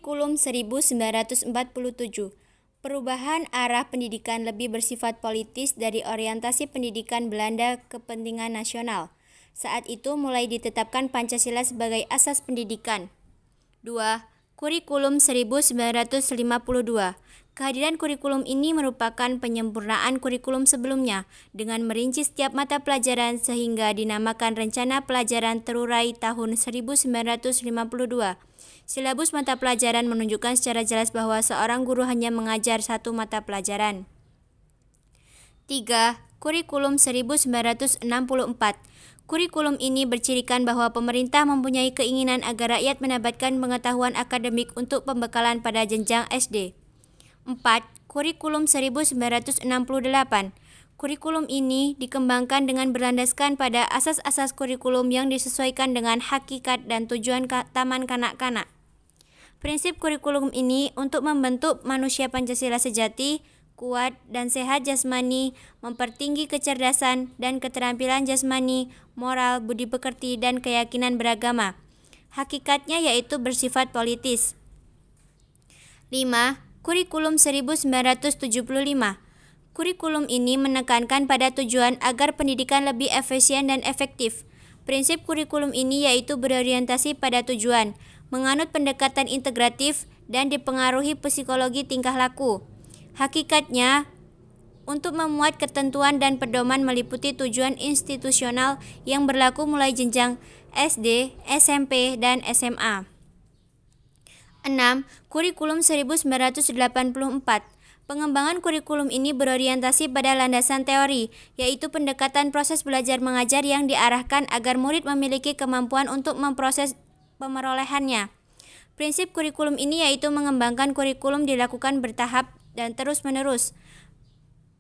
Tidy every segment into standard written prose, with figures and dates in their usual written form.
Kurikulum 1947. Perubahan arah pendidikan lebih bersifat politis dari orientasi pendidikan Belanda kepentingan nasional. Saat itu mulai ditetapkan Pancasila sebagai asas pendidikan. 2. Kurikulum 1952. Kehadiran kurikulum ini merupakan penyempurnaan kurikulum sebelumnya dengan merinci setiap mata pelajaran sehingga dinamakan Rencana Pelajaran Terurai tahun 1952. Silabus mata pelajaran menunjukkan secara jelas bahwa seorang guru hanya mengajar satu mata pelajaran. 3. Kurikulum 1964. Kurikulum ini bercirikan bahwa pemerintah mempunyai keinginan agar rakyat mendapatkan pengetahuan akademik untuk pembekalan pada jenjang SD. 4. Kurikulum 1968. Kurikulum ini dikembangkan dengan berlandaskan pada asas-asas kurikulum yang disesuaikan dengan hakikat dan tujuan taman kanak-kanak. Prinsip kurikulum ini untuk membentuk manusia Pancasila sejati, kuat dan sehat jasmani, mempertinggi kecerdasan dan keterampilan jasmani, moral, budi pekerti, dan keyakinan beragama. Hakikatnya yaitu bersifat politis. 5. Kurikulum 1975. Kurikulum ini menekankan pada tujuan agar pendidikan lebih efisien dan efektif. Prinsip kurikulum ini yaitu berorientasi pada tujuan, menganut pendekatan integratif, dan dipengaruhi psikologi tingkah laku. Hakikatnya, untuk memuat ketentuan dan pedoman meliputi tujuan institusional yang berlaku mulai jenjang SD, SMP, dan SMA. 6. Kurikulum 1984. Pengembangan kurikulum ini berorientasi pada landasan teori, yaitu pendekatan proses belajar mengajar yang diarahkan agar murid memiliki kemampuan untuk memproses pemerolehannya. Prinsip kurikulum ini yaitu mengembangkan kurikulum dilakukan bertahap dan terus-menerus.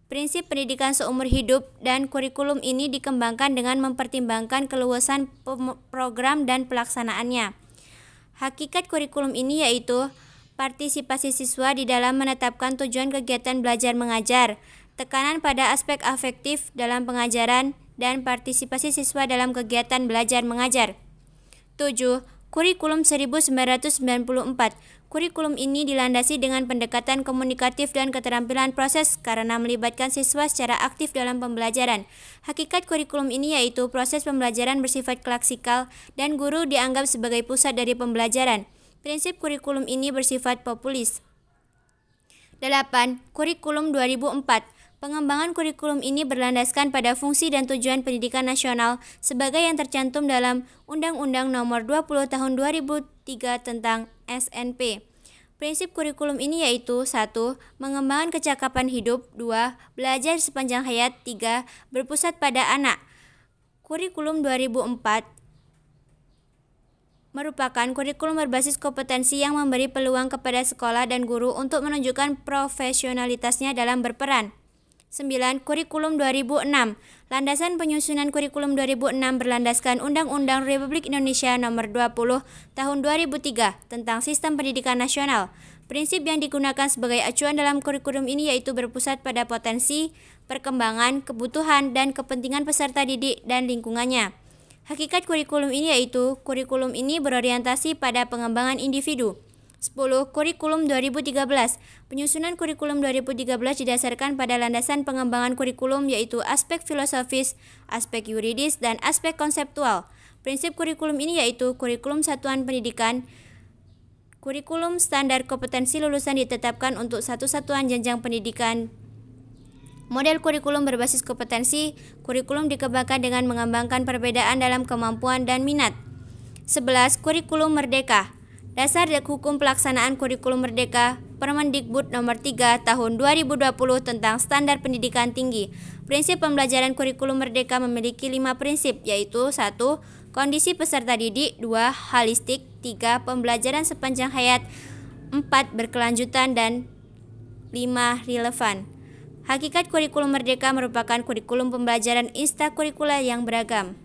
Prinsip pendidikan seumur hidup dan kurikulum ini dikembangkan dengan mempertimbangkan keluasan program dan pelaksanaannya. Hakikat kurikulum ini yaitu partisipasi siswa di dalam menetapkan tujuan kegiatan belajar mengajar, tekanan pada aspek afektif dalam pengajaran, dan partisipasi siswa dalam kegiatan belajar mengajar. 7. Kurikulum 1994. Kurikulum ini dilandasi dengan pendekatan komunikatif dan keterampilan proses karena melibatkan siswa secara aktif dalam pembelajaran. Hakikat kurikulum ini yaitu proses pembelajaran bersifat klasikal dan guru dianggap sebagai pusat dari pembelajaran. Prinsip kurikulum ini bersifat populis. 8. Kurikulum 2004. Pengembangan kurikulum ini berlandaskan pada fungsi dan tujuan pendidikan nasional sebagai yang tercantum dalam Undang-Undang Nomor 20 Tahun 2003 tentang SNP. Prinsip kurikulum ini yaitu 1. Mengembangkan kecakapan hidup, 2. Belajar sepanjang hayat, 3. Berpusat pada anak. Kurikulum 2004 merupakan kurikulum berbasis kompetensi yang memberi peluang kepada sekolah dan guru untuk menunjukkan profesionalitasnya dalam berperan. 9. Kurikulum 2006. Landasan penyusunan kurikulum 2006 berlandaskan Undang-Undang Republik Indonesia Nomor 20 Tahun 2003 tentang Sistem Pendidikan Nasional. Prinsip yang digunakan sebagai acuan dalam kurikulum ini yaitu berpusat pada potensi, perkembangan, kebutuhan, dan kepentingan peserta didik dan lingkungannya. Hakikat kurikulum ini yaitu kurikulum ini berorientasi pada pengembangan individu. 10. Kurikulum 2013. Penyusunan kurikulum 2013 didasarkan pada landasan pengembangan kurikulum yaitu aspek filosofis, aspek yuridis, dan aspek konseptual. Prinsip kurikulum ini yaitu kurikulum satuan pendidikan. Kurikulum standar kompetensi lulusan ditetapkan untuk satu satuan jenjang pendidikan. Model kurikulum berbasis kompetensi. Kurikulum dikembangkan dengan mengembangkan perbedaan dalam kemampuan dan minat. 11. Kurikulum merdeka. Dasar hukum pelaksanaan kurikulum merdeka, Permendikbud Nomor 3 Tahun 2020 tentang Standar Pendidikan Tinggi. Prinsip pembelajaran kurikulum merdeka memiliki 5 prinsip, yaitu 1. Kondisi peserta didik, 2. Holistik, 3. Pembelajaran sepanjang hayat, 4. Berkelanjutan, dan 5. Relevan. Hakikat kurikulum merdeka merupakan kurikulum pembelajaran ekstrakurikuler yang beragam.